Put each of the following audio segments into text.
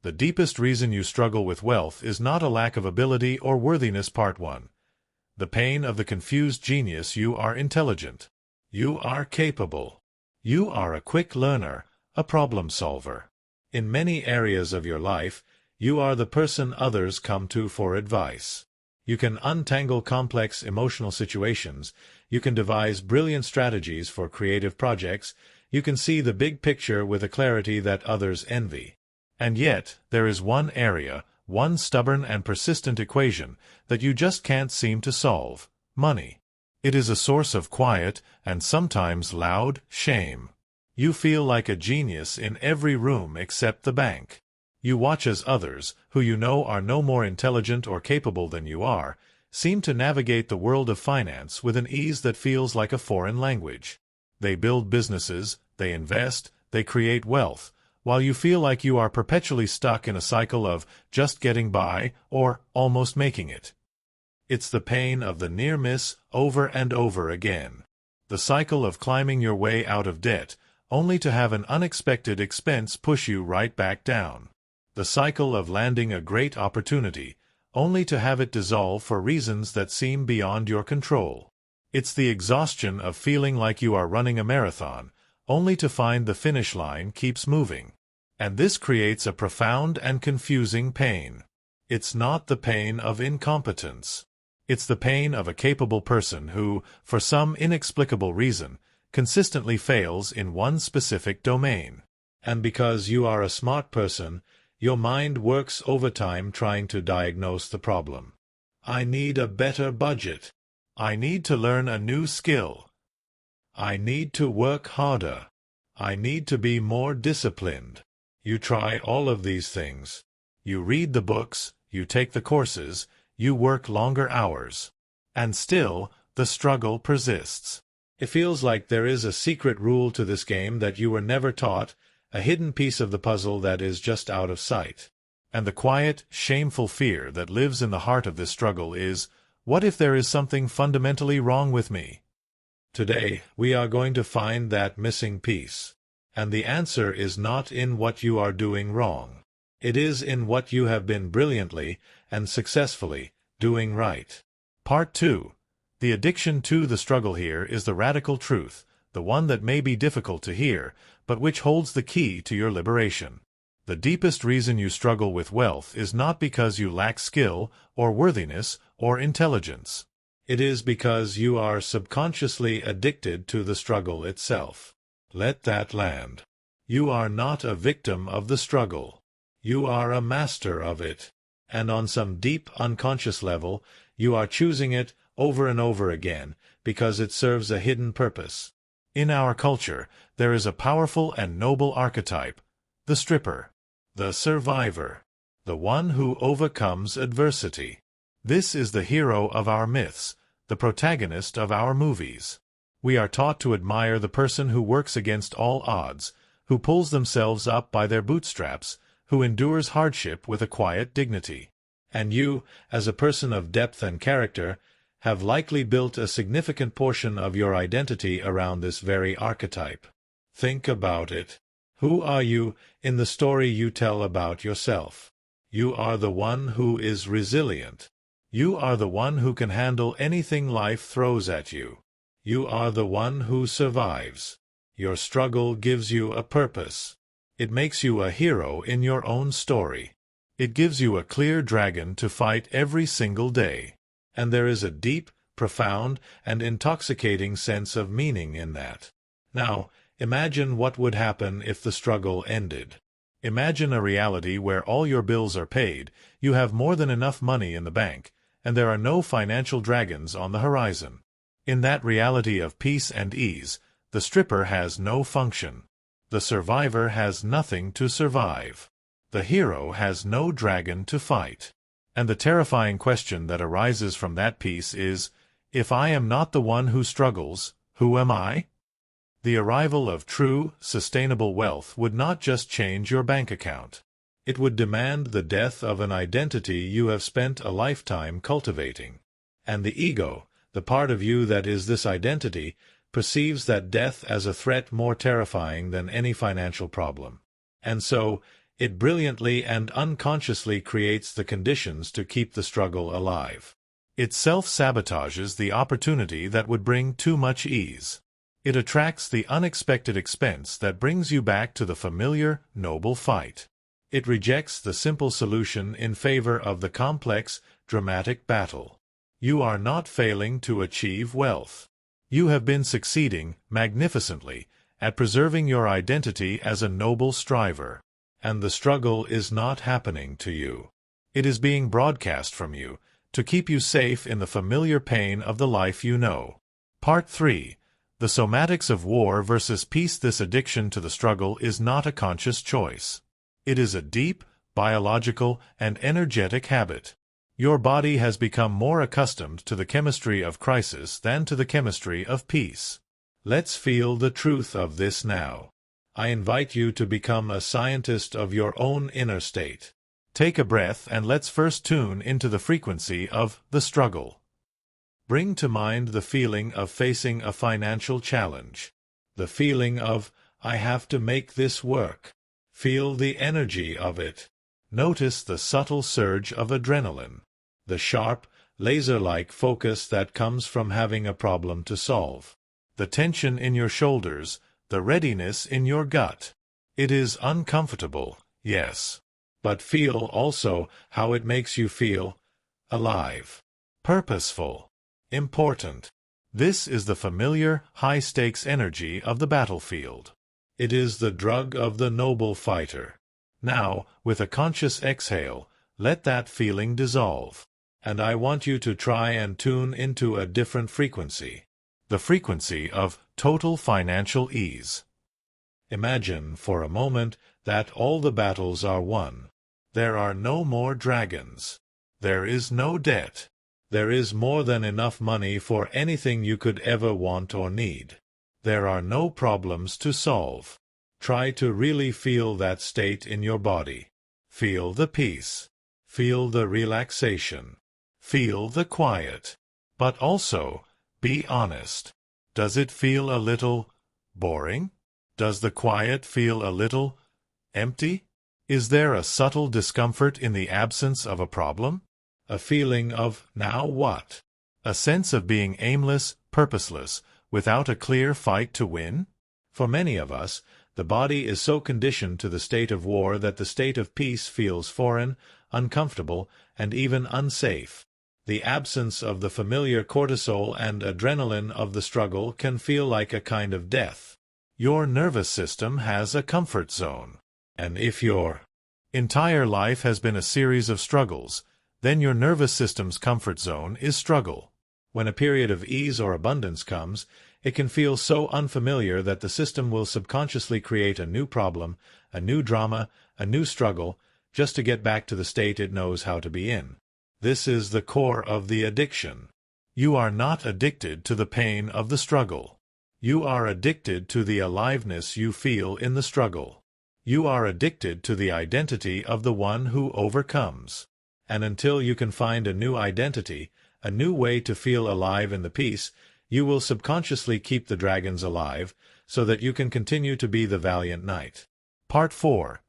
The deepest reason you struggle with wealth is not a lack of ability or worthiness. Part 1. The pain of the confused genius. You are intelligent. You are capable. You are a quick learner, a problem solver. In many areas of your life, you are the person others come to for advice. You can untangle complex emotional situations. You can devise brilliant strategies for creative projects. You can see the big picture with a clarity that others envy. And yet, there is one area, one stubborn and persistent equation, that you just can't seem to solve: money. It is a source of quiet, and sometimes loud, shame. You feel like a genius in every room except the bank. You watch as others, who you know are no more intelligent or capable than you are, seem to navigate the world of finance with an ease that feels like a foreign language. They build businesses, they invest, they create wealth, while you feel like you are perpetually stuck in a cycle of just getting by or almost making it. It's the pain of the near miss over and over again. The cycle of climbing your way out of debt, only to have an unexpected expense push you right back down. The cycle of landing a great opportunity, only to have it dissolve for reasons that seem beyond your control. It's the exhaustion of feeling like you are running a marathon, only to find the finish line keeps moving. And this creates a profound and confusing pain. It's not the pain of incompetence. It's the pain of a capable person who, for some inexplicable reason, consistently fails in one specific domain. And because you are a smart person, your mind works overtime trying to diagnose the problem. I need a better budget. I need to learn a new skill. I need to work harder. I need to be more disciplined. You try all of these things. You read the books, you take the courses, you work longer hours. And still, the struggle persists. It feels like there is a secret rule to this game that you were never taught, a hidden piece of the puzzle that is just out of sight. And the quiet, shameful fear that lives in the heart of this struggle is, what if there is something fundamentally wrong with me? Today, we are going to find that missing piece. And the answer is not in what you are doing wrong. It is in what you have been brilliantly and successfully doing right. Part 2. The addiction to the struggle. Here is the radical truth, the one that may be difficult to hear, but which holds the key to your liberation. The deepest reason you struggle with wealth is not because you lack skill, or worthiness, or intelligence. It is because you are subconsciously addicted to the struggle itself. Let that land. You are not a victim of the struggle. You are a master of it. And on some deep unconscious level, you are choosing it over and over again because it serves a hidden purpose. In our culture, there is a powerful and noble archetype: the stripper, the survivor, the one who overcomes adversity. This is the hero of our myths, the protagonist of our movies. We are taught to admire the person who works against all odds, who pulls themselves up by their bootstraps, who endures hardship with a quiet dignity. And you, as a person of depth and character, have likely built a significant portion of your identity around this very archetype. Think about it. Who are you in the story you tell about yourself? You are the one who is resilient. You are the one who can handle anything life throws at you. You are the one who survives. Your struggle gives you a purpose. It makes you a hero in your own story. It gives you a clear dragon to fight every single day. And there is a deep, profound, and intoxicating sense of meaning in that. Now, imagine what would happen if the struggle ended. Imagine a reality where all your bills are paid, you have more than enough money in the bank, and there are no financial dragons on the horizon. In that reality of peace and ease, the stripper has no function. The survivor has nothing to survive. The hero has no dragon to fight. And the terrifying question that arises from that peace is, if I am not the one who struggles, who am I? The arrival of true, sustainable wealth would not just change your bank account. It would demand the death of an identity you have spent a lifetime cultivating. And the ego, the part of you that is this identity, perceives that death as a threat more terrifying than any financial problem. And so, It brilliantly and unconsciously creates the conditions to keep the struggle alive. It self-sabotages the opportunity that would bring too much ease. It attracts the unexpected expense that brings you back to the familiar, noble fight. It rejects the simple solution in favor of the complex, dramatic battle. You are not failing to achieve wealth. You have been succeeding magnificently at preserving your identity as a noble striver. And the struggle is not happening to you. It is being broadcast from you to keep you safe in the familiar pain of the life you know. Part 3. The somatics of war versus peace. This addiction to the struggle is not a conscious choice. It is a deep, biological, and energetic habit. Your body has become more accustomed to the chemistry of crisis than to the chemistry of peace. Let's feel the truth of this now. I invite you to become a scientist of your own inner state. Take a breath and let's first tune into the frequency of the struggle. Bring to mind the feeling of facing a financial challenge. The feeling of, I have to make this work. Feel the energy of it. Notice the subtle surge of adrenaline. The sharp, laser-like focus that comes from having a problem to solve. The tension in your shoulders, the readiness in your gut. It is uncomfortable, yes. But feel also how it makes you feel alive, purposeful, important. This is the familiar, high-stakes energy of the battlefield. It is the drug of the noble fighter. Now, with a conscious exhale, let that feeling dissolve. And I want you to try and tune into a different frequency. The frequency of total financial ease. Imagine for a moment that all the battles are won. There are no more dragons. There is no debt. There is more than enough money for anything you could ever want or need. There are no problems to solve. Try to really feel that state in your body. Feel the peace. Feel the relaxation. Feel the quiet. But also, be honest. Does it feel a little boring? Does the quiet feel a little empty? Is there a subtle discomfort in the absence of a problem? A feeling of now what? A sense of being aimless, purposeless, without a clear fight to win? For many of us, the body is so conditioned to the state of war that the state of peace feels foreign, uncomfortable, and even unsafe. The absence of the familiar cortisol and adrenaline of the struggle can feel like a kind of death. Your nervous system has a comfort zone. And if your entire life has been a series of struggles, then your nervous system's comfort zone is struggle. When a period of ease or abundance comes, it can feel so unfamiliar that the system will subconsciously create a new problem, a new drama, a new struggle, just to get back to the state it knows how to be in. This is the core of the addiction. You are not addicted to the pain of the struggle. You are addicted to the aliveness you feel in the struggle. You are addicted to the identity of the one who overcomes. And until you can find a new identity, a new way to feel alive in the peace, you will subconsciously keep the dragons alive, so that you can continue to be the valiant knight. Part 4.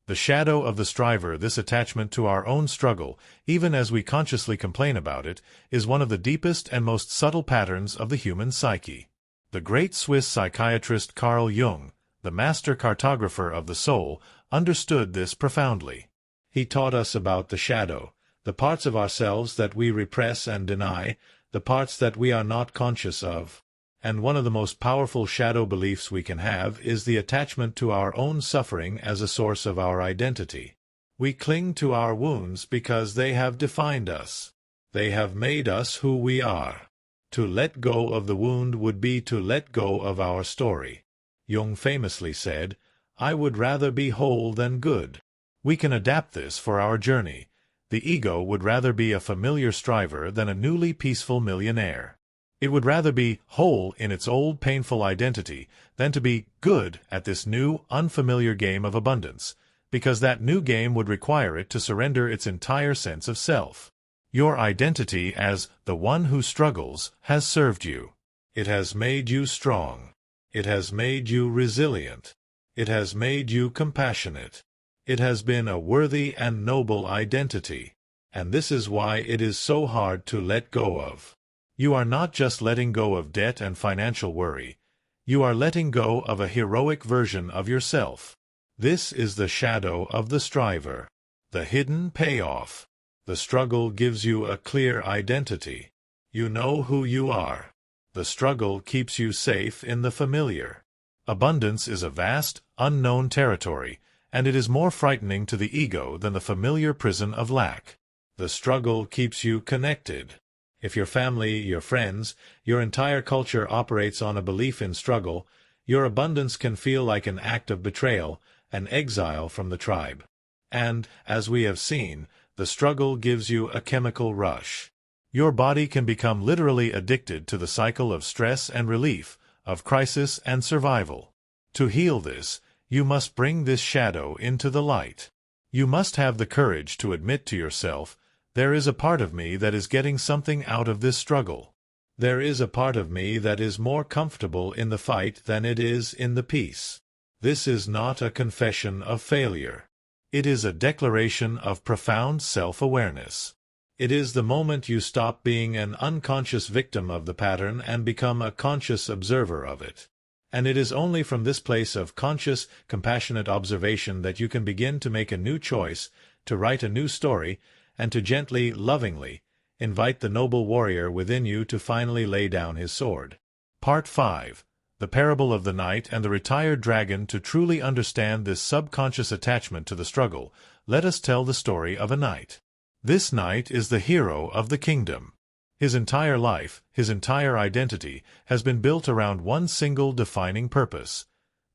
The shadow of the striver. This attachment to our own struggle, even as we consciously complain about it, is one of the deepest and most subtle patterns of the human psyche. The great Swiss psychiatrist Carl Jung, the master cartographer of the soul, understood this profoundly. He taught us about the shadow, the parts of ourselves that we repress and deny, the parts that we are not conscious of. And one of the most powerful shadow beliefs we can have is the attachment to our own suffering as a source of our identity. We cling to our wounds because they have defined us. They have made us who we are. To let go of the wound would be to let go of our story. Jung famously said, "I would rather be whole than good." We can adapt this for our journey. The ego would rather be a familiar striver than a newly peaceful millionaire. It would rather be whole in its old painful identity than to be good at this new, unfamiliar game of abundance, because that new game would require it to surrender its entire sense of self. Your identity as the one who struggles has served you. It has made you strong. It has made you resilient. It has made you compassionate. It has been a worthy and noble identity. And this is why it is so hard to let go of. You are not just letting go of debt and financial worry. You are letting go of a heroic version of yourself. This is the shadow of the striver. The hidden payoff. The struggle gives you a clear identity. You know who you are. The struggle keeps you safe in the familiar. Abundance is a vast, unknown territory, and it is more frightening to the ego than the familiar prison of lack. The struggle keeps you connected. If your family, your friends, your entire culture operates on a belief in struggle, your abundance can feel like an act of betrayal, an exile from the tribe. And, as we have seen, the struggle gives you a chemical rush. Your body can become literally addicted to the cycle of stress and relief, of crisis and survival. To heal this, you must bring this shadow into the light. You must have the courage to admit to yourself, there is a part of me that is getting something out of this struggle. There is a part of me that is more comfortable in the fight than it is in the peace. This is not a confession of failure. It is a declaration of profound self-awareness. It is the moment you stop being an unconscious victim of the pattern and become a conscious observer of it. And it is only from this place of conscious, compassionate observation that you can begin to make a new choice, to write a new story, and to gently, lovingly, invite the noble warrior within you to finally lay down his sword. Part 5. The Parable of the Knight and the Retired Dragon. To truly understand this subconscious attachment to the struggle, let us tell the story of a knight. This knight is the hero of the kingdom. His entire life, his entire identity, has been built around one single defining purpose: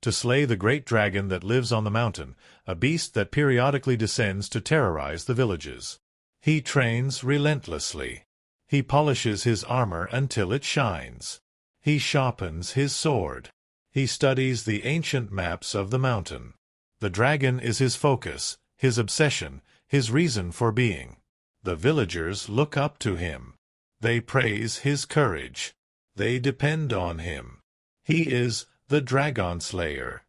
to slay the great dragon that lives on the mountain, a beast that periodically descends to terrorize the villages. He trains relentlessly. He polishes his armor until it shines. He sharpens his sword. He studies the ancient maps of the mountain. The dragon is his focus, his obsession, his reason for being. The villagers look up to him. They praise his courage. They depend on him. He is the dragon slayer.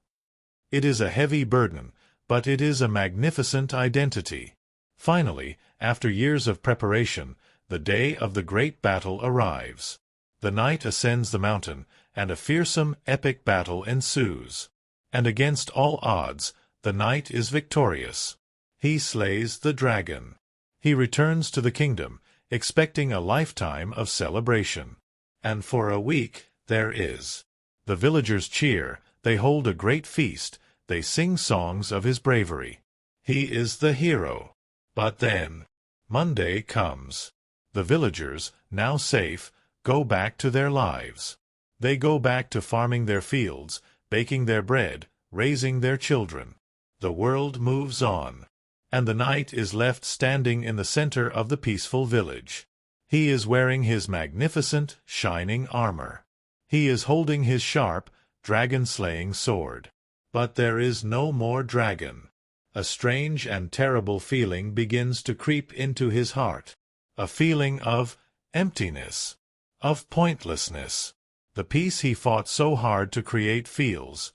It is a heavy burden, but it is a magnificent identity. Finally, after years of preparation, the day of the great battle arrives. The knight ascends the mountain, and a fearsome, epic battle ensues. And against all odds, the knight is victorious. He slays the dragon. He returns to the kingdom, expecting a lifetime of celebration. And for a week there is. The villagers cheer, they hold a great feast, they sing songs of his bravery. He is the hero. But then, Monday comes. The villagers, now safe, go back to their lives. They go back to farming their fields, baking their bread, raising their children. The world moves on. And the knight is left standing in the center of the peaceful village. He is wearing his magnificent, shining armor. He is holding his sharp, dragon-slaying sword. But there is no more dragon. A strange and terrible feeling begins to creep into his heart. A feeling of emptiness, of pointlessness. The peace he fought so hard to create feels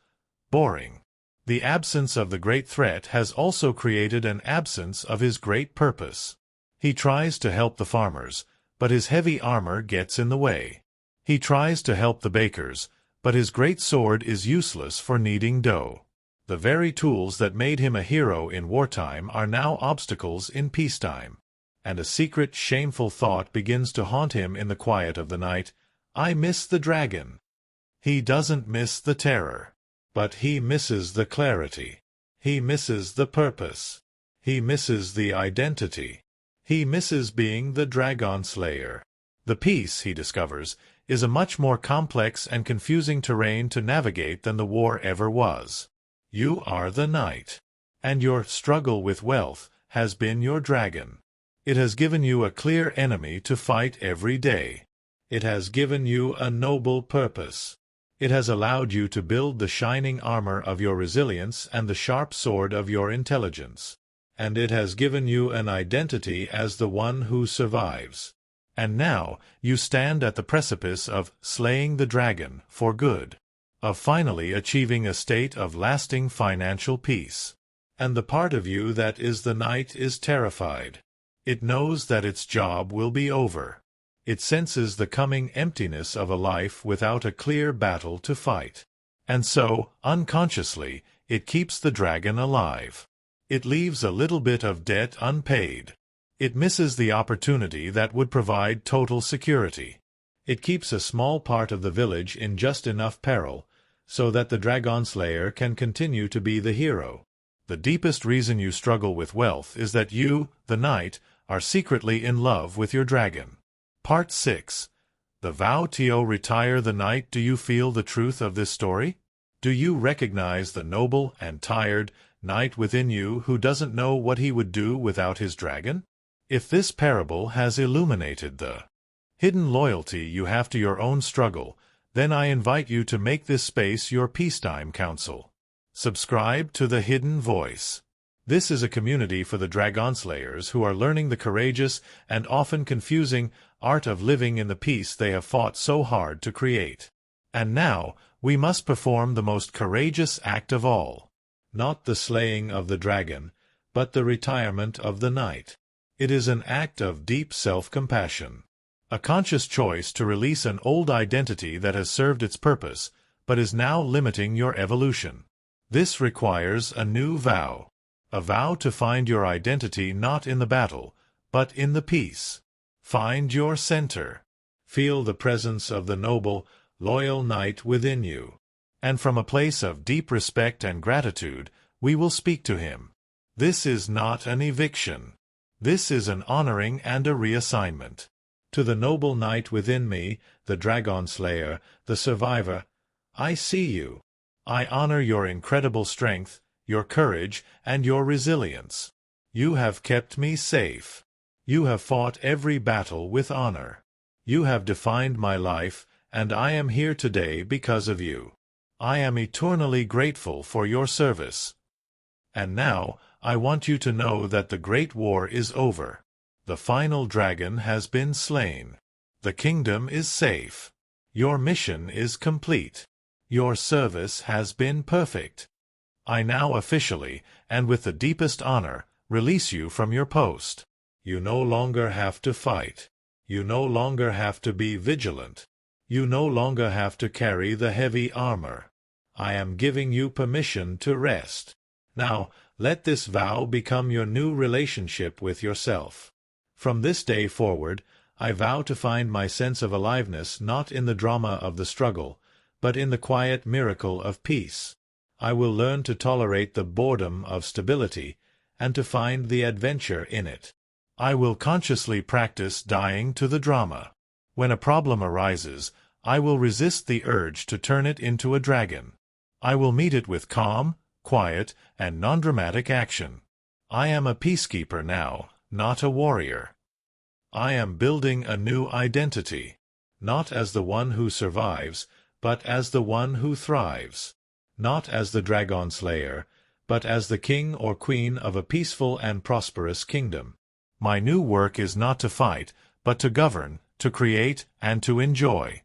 boring. The absence of the great threat has also created an absence of his great purpose. He tries to help the farmers, but his heavy armor gets in the way. He tries to help the bakers, but his great sword is useless for kneading dough. The very tools that made him a hero in wartime are now obstacles in peacetime. And a secret, shameful thought begins to haunt him in the quiet of the night. I miss the dragon. He doesn't miss the terror. But he misses the clarity. He misses the purpose. He misses the identity. He misses being the dragon slayer. The peace, he discovers, is a much more complex and confusing terrain to navigate than the war ever was. You are the knight. And your struggle with wealth has been your dragon. It has given you a clear enemy to fight every day. It has given you a noble purpose. It has allowed you to build the shining armor of your resilience and the sharp sword of your intelligence. And it has given you an identity as the one who survives. And now you stand at the precipice of slaying the dragon for good, of finally achieving a state of lasting financial peace. And the part of you that is the night is terrified. It knows that its job will be over. It senses the coming emptiness of a life without a clear battle to fight. And so, unconsciously, it keeps the dragon alive. It leaves a little bit of debt unpaid. It misses the opportunity that would provide total security. It keeps a small part of the village in just enough peril, so that the dragon slayer can continue to be the hero. The deepest reason you struggle with wealth is that you, the knight, are secretly in love with your dragon. Part 6. The vow to retire the knight. Do you feel the truth of this story? Do you recognize the noble and tired knight within you who doesn't know what he would do without his dragon? If this parable has illuminated the hidden loyalty you have to your own struggle, then I invite you to make this space your peacetime council. Subscribe to The Hidden Voice. This is a community for the dragon slayers who are learning the courageous and often confusing art of living in the peace they have fought so hard to create. And now, we must perform the most courageous act of all. Not the slaying of the dragon, but the retirement of the knight. It is an act of deep self-compassion. A conscious choice to release an old identity that has served its purpose, but is now limiting your evolution. This requires a new vow. A vow to find your identity not in the battle, but in the peace. Find your center. Feel the presence of the noble, loyal knight within you. And from a place of deep respect and gratitude, we will speak to him. This is not an eviction. This is an honoring and a reassignment. To the noble knight within me, the dragon slayer, the survivor, I see you. I honor your incredible strength, your courage, and your resilience. You have kept me safe. You have fought every battle with honor. You have defined my life, and I am here today because of you. I am eternally grateful for your service. And now, I want you to know that the great war is over. The final dragon has been slain. The kingdom is safe. Your mission is complete. Your service has been perfect. I now officially, and with the deepest honor, release you from your post. You no longer have to fight. You no longer have to be vigilant. You no longer have to carry the heavy armor. I am giving you permission to rest. Now, let this vow become your new relationship with yourself. From this day forward, I vow to find my sense of aliveness not in the drama of the struggle, but in the quiet miracle of peace. I will learn to tolerate the boredom of stability, and to find the adventure in it. I will consciously practice dying to the drama. When a problem arises, I will resist the urge to turn it into a dragon. I will meet it with calm, quiet, and non-dramatic action. I am a peacekeeper now, not a warrior. I am building a new identity, not as the one who survives, but as the one who thrives. Not as the dragon slayer, but as the king or queen of a peaceful and prosperous kingdom. My new work is not to fight, but to govern, to create, and to enjoy.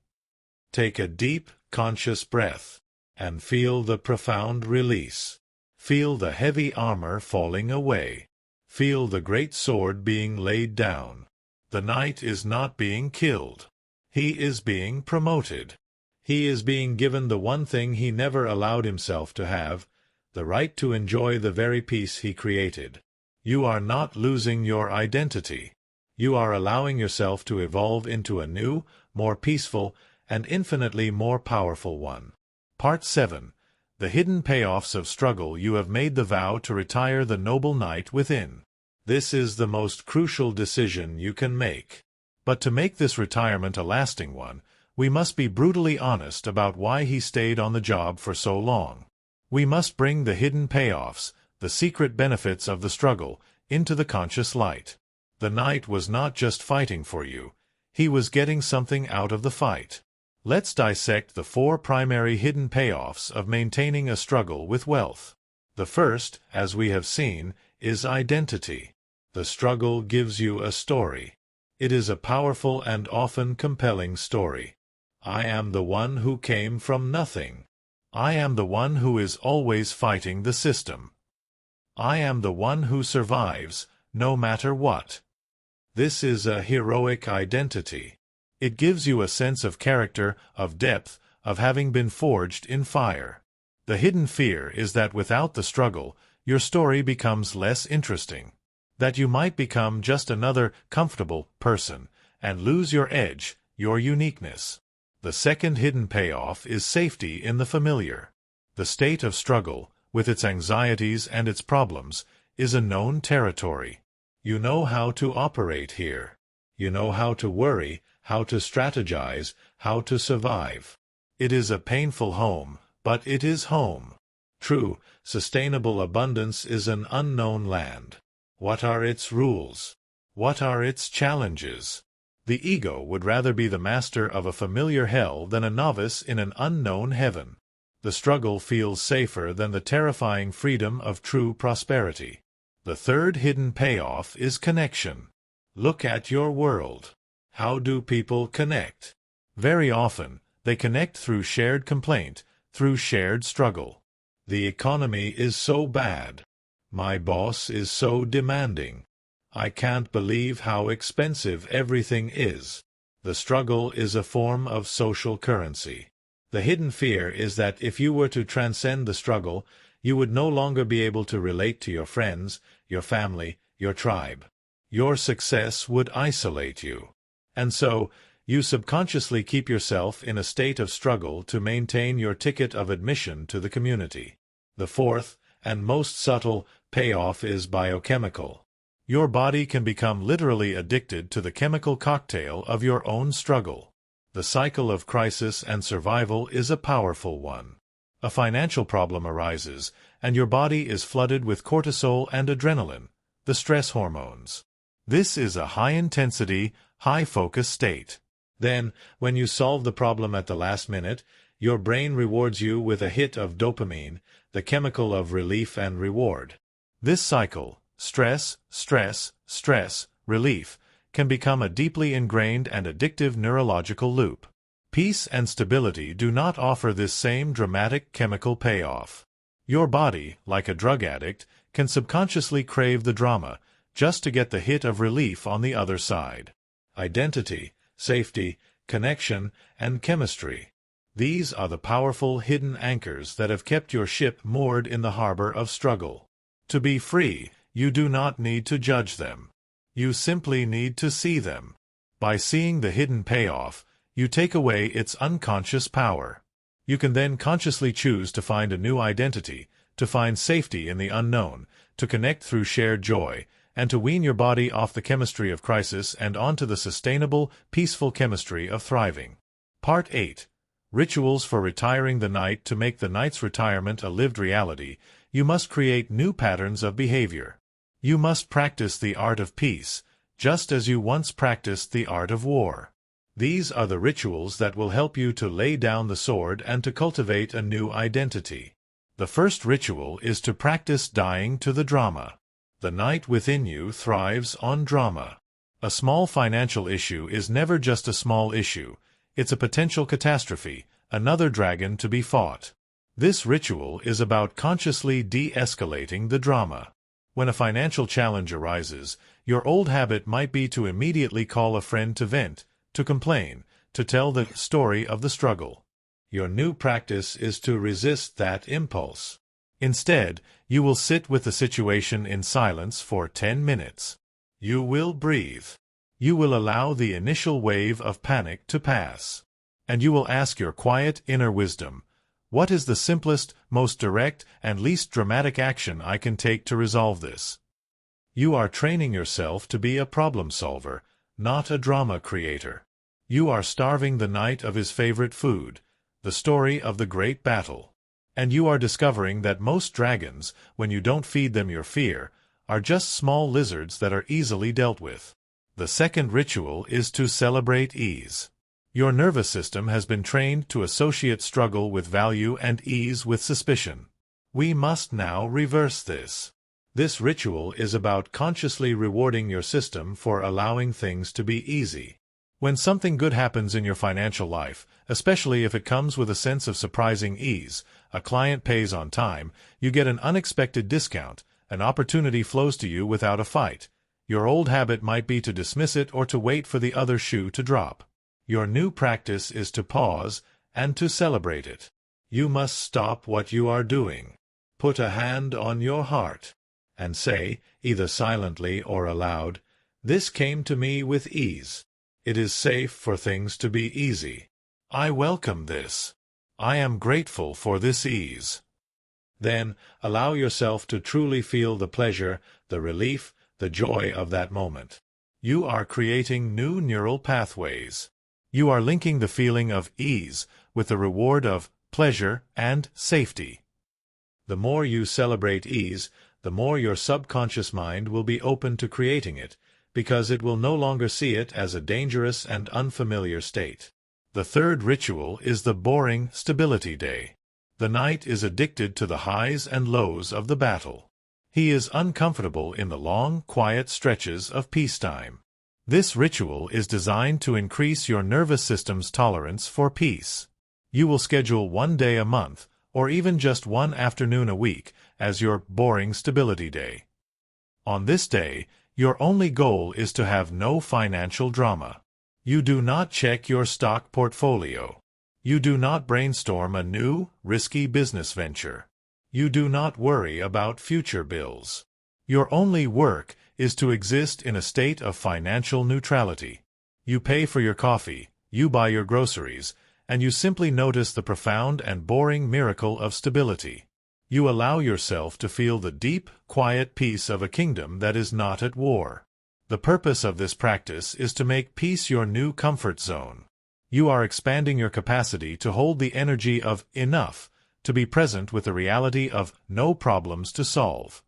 Take a deep, conscious breath, and feel the profound release. Feel the heavy armor falling away. Feel the great sword being laid down. The knight is not being killed. He is being promoted. He is being given the one thing he never allowed himself to have, the right to enjoy the very peace he created. You are not losing your identity. You are allowing yourself to evolve into a new, more peaceful, and infinitely more powerful one. Part 7. The hidden payoffs of struggle. You have made the vow to retire the noble knight within. This is the most crucial decision you can make. But to make this retirement a lasting one, we must be brutally honest about why he stayed on the job for so long. We must bring the hidden payoffs, the secret benefits of the struggle, into the conscious light. The knight was not just fighting for you. He was getting something out of the fight. Let's dissect the 4 primary hidden payoffs of maintaining a struggle with wealth. The first, as we have seen, is identity. The struggle gives you a story. It is a powerful and often compelling story. I am the one who came from nothing. I am the one who is always fighting the system. I am the one who survives, no matter what. This is a heroic identity. It gives you a sense of character, of depth, of having been forged in fire. The hidden fear is that without the struggle, your story becomes less interesting. That you might become just another comfortable person and lose your edge, your uniqueness. The second hidden payoff is safety in the familiar. The state of struggle, with its anxieties and its problems, is a known territory. You know how to operate here. You know how to worry, how to strategize, how to survive. It is a painful home, but it is home. True, sustainable abundance is an unknown land. What are its rules? What are its challenges? The ego would rather be the master of a familiar hell than a novice in an unknown heaven. The struggle feels safer than the terrifying freedom of true prosperity. The third hidden payoff is connection. Look at your world. How do people connect? Very often, they connect through shared complaint, through shared struggle. The economy is so bad. My boss is so demanding. I can't believe how expensive everything is. The struggle is a form of social currency. The hidden fear is that if you were to transcend the struggle, you would no longer be able to relate to your friends, your family, your tribe. Your success would isolate you. And so, you subconsciously keep yourself in a state of struggle to maintain your ticket of admission to the community. The fourth, and most subtle, payoff is biochemical. Your body can become literally addicted to the chemical cocktail of your own struggle. The cycle of crisis and survival is a powerful one. A financial problem arises, and your body is flooded with cortisol and adrenaline, the stress hormones. This is a high-intensity, high-focus state. Then, when you solve the problem at the last minute, your brain rewards you with a hit of dopamine, the chemical of relief and reward. This cycle, stress, stress, stress, relief, can become a deeply ingrained and addictive neurological loop. Peace and stability do not offer this same dramatic chemical payoff. Your body, like a drug addict, can subconsciously crave the drama, just to get the hit of relief on the other side. Identity, safety, connection, and chemistry. These are the powerful hidden anchors that have kept your ship moored in the harbor of struggle. To be free, you do not need to judge them. You simply need to see them. By seeing the hidden payoff, you take away its unconscious power. You can then consciously choose to find a new identity, to find safety in the unknown, to connect through shared joy, and to wean your body off the chemistry of crisis and onto the sustainable, peaceful chemistry of thriving. Part 8. Rituals for retiring the night. To make the night's retirement a lived reality, you must create new patterns of behavior. You must practice the art of peace, just as you once practiced the art of war. These are the rituals that will help you to lay down the sword and to cultivate a new identity. The first ritual is to practice dying to the drama. The knight within you thrives on drama. A small financial issue is never just a small issue. It's a potential catastrophe, another dragon to be fought. This ritual is about consciously de-escalating the drama. When a financial challenge arises, your old habit might be to immediately call a friend to vent, to complain, to tell the story of the struggle. Your new practice is to resist that impulse. Instead, you will sit with the situation in silence for 10 minutes. You will breathe. You will allow the initial wave of panic to pass. And you will ask your quiet inner wisdom, what is the simplest, most direct, and least dramatic action I can take to resolve this? You are training yourself to be a problem solver, not a drama creator. You are starving the knight of his favorite food, the story of the great battle. And you are discovering that most dragons, when you don't feed them your fear, are just small lizards that are easily dealt with. The second ritual is to celebrate ease. Your nervous system has been trained to associate struggle with value and ease with suspicion. We must now reverse this. This ritual is about consciously rewarding your system for allowing things to be easy. When something good happens in your financial life, especially if it comes with a sense of surprising ease, a client pays on time, you get an unexpected discount, An opportunity flows to you without a fight. Your old habit might be to dismiss it or to wait for the other shoe to drop. Your new practice is to pause and to celebrate it. You must stop what you are doing. Put a hand on your heart and say, either silently or aloud, "This came to me with ease. It is safe for things to be easy. I welcome this. I am grateful for this ease." Then, allow yourself to truly feel the pleasure, the relief, the joy of that moment. You are creating new neural pathways. You are linking the feeling of ease with the reward of pleasure and safety. The more you celebrate ease, the more your subconscious mind will be open to creating it, because it will no longer see it as a dangerous and unfamiliar state. The third ritual is the boring stability day. The knight is addicted to the highs and lows of the battle. He is uncomfortable in the long, quiet stretches of peacetime. This ritual is designed to increase your nervous system's tolerance for peace. You will schedule one day a month, or even just one afternoon a week, as your boring stability day. On this day, your only goal is to have no financial drama. You do not check your stock portfolio. You do not brainstorm a new, risky business venture. You do not worry about future bills. Your only work is to exist in a state of financial neutrality. You pay for your coffee, you buy your groceries, and you simply notice the profound and boring miracle of stability. You allow yourself to feel the deep, quiet peace of a kingdom that is not at war. The purpose of this practice is to make peace your new comfort zone. You are expanding your capacity to hold the energy of enough, to be present with the reality of no problems to solve.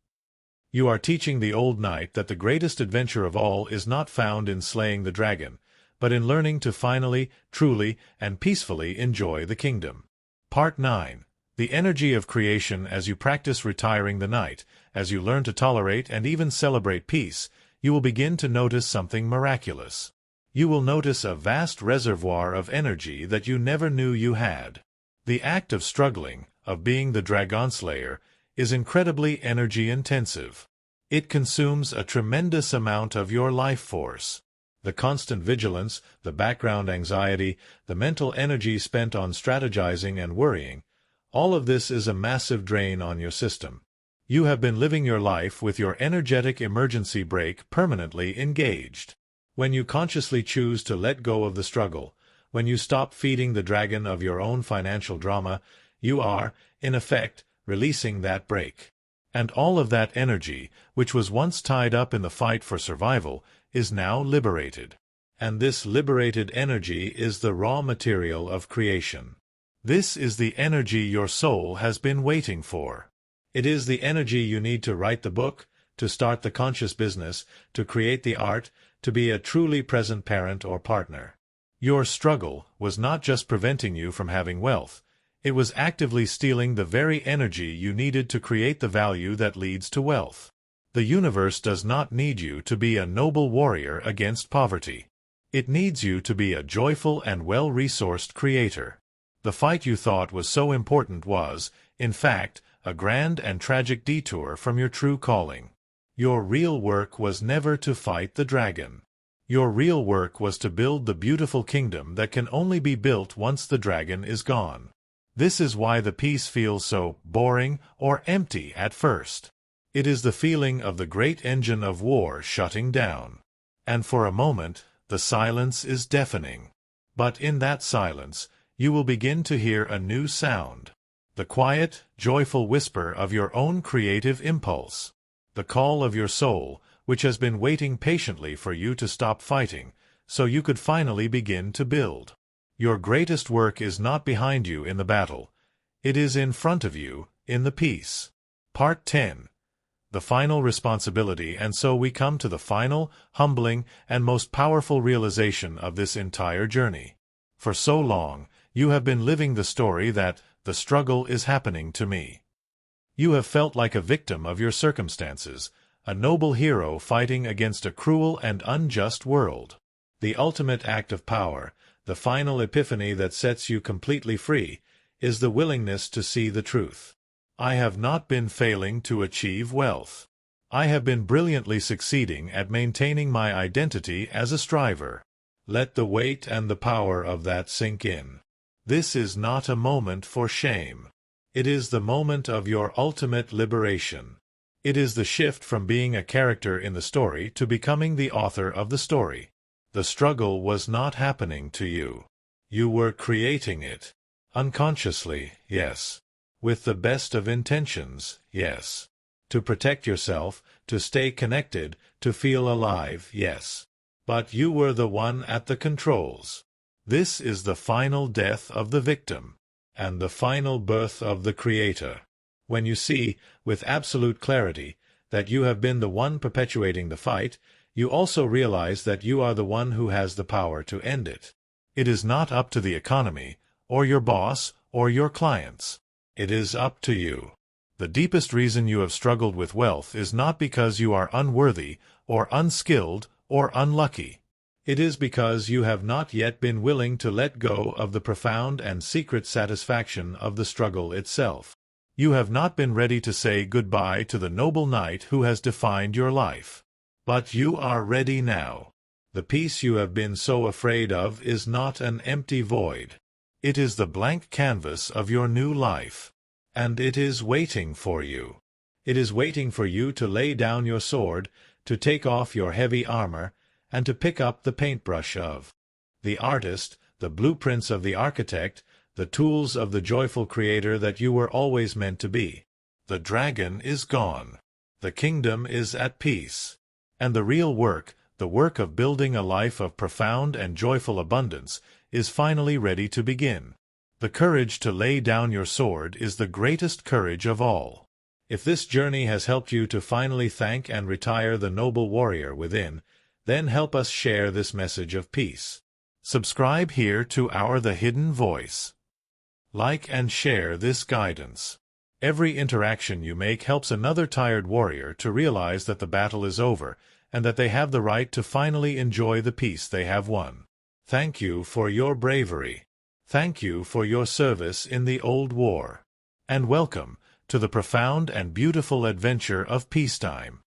You are teaching the old knight that the greatest adventure of all is not found in slaying the dragon, but in learning to finally, truly, and peacefully enjoy the kingdom. Part 9. The energy of creation. As you practice retiring the knight, as you learn to tolerate and even celebrate peace, you will begin to notice something miraculous. You will notice a vast reservoir of energy that you never knew you had. The act of struggling, of being the dragon slayer, is incredibly energy-intensive. It consumes a tremendous amount of your life force. The constant vigilance, the background anxiety, the mental energy spent on strategizing and worrying, all of this is a massive drain on your system. You have been living your life with your energetic emergency brake permanently engaged. When you consciously choose to let go of the struggle, when you stop feeding the dragon of your own financial drama, you are, in effect, releasing that brake. And all of that energy, which was once tied up in the fight for survival, is now liberated. And this liberated energy is the raw material of creation. This is the energy your soul has been waiting for. It is the energy you need to write the book, to start the conscious business, to create the art, to be a truly present parent or partner. Your struggle was not just preventing you from having wealth. It was actively stealing the very energy you needed to create the value that leads to wealth. The universe does not need you to be a noble warrior against poverty. It needs you to be a joyful and well-resourced creator. The fight you thought was so important was, in fact, a grand and tragic detour from your true calling. Your real work was never to fight the dragon. Your real work was to build the beautiful kingdom that can only be built once the dragon is gone. This is why the peace feels so boring or empty at first. It is the feeling of the great engine of war shutting down. And for a moment, the silence is deafening. But in that silence, you will begin to hear a new sound. The quiet, joyful whisper of your own creative impulse. The call of your soul, which has been waiting patiently for you to stop fighting, so you could finally begin to build. Your greatest work is not behind you in the battle. It is in front of you, in the peace. Part 10. The final responsibility. And so we come to the final, humbling, and most powerful realization of this entire journey. For so long, you have been living the story that the struggle is happening to me. You have felt like a victim of your circumstances, a noble hero fighting against a cruel and unjust world. The ultimate act of power, the final epiphany that sets you completely free, is the willingness to see the truth. I have not been failing to achieve wealth. I have been brilliantly succeeding at maintaining my identity as a striver. Let the weight and the power of that sink in. This is not a moment for shame. It is the moment of your ultimate liberation. It is the shift from being a character in the story to becoming the author of the story. The struggle was not happening to you. You were creating it. Unconsciously, yes. With the best of intentions, yes. To protect yourself, to stay connected, to feel alive, yes. But you were the one at the controls. This is the final death of the victim, and the final birth of the creator. When you see, with absolute clarity, that you have been the one perpetuating the fight, you also realize that you are the one who has the power to end it. It is not up to the economy, or your boss, or your clients. It is up to you. The deepest reason you have struggled with wealth is not because you are unworthy, or unskilled, or unlucky. It is because you have not yet been willing to let go of the profound and secret satisfaction of the struggle itself. You have not been ready to say goodbye to the noble knight who has defined your life. But you are ready now. The peace you have been so afraid of is not an empty void. It is the blank canvas of your new life. And it is waiting for you. It is waiting for you to lay down your sword, to take off your heavy armor, and to pick up the paintbrush of the artist, the blueprints of the architect, the tools of the joyful creator that you were always meant to be. The dragon is gone. The kingdom is at peace. And the real work, the work of building a life of profound and joyful abundance, is finally ready to begin. The courage to lay down your sword is the greatest courage of all. If this journey has helped you to finally thank and retire the noble warrior within, then help us share this message of peace. Subscribe here to our The Hidden Voice. Like and share this guidance. Every interaction you make helps another tired warrior to realize that the battle is over and that they have the right to finally enjoy the peace they have won. Thank you for your bravery. Thank you for your service in the old war. And welcome to the profound and beautiful adventure of peacetime.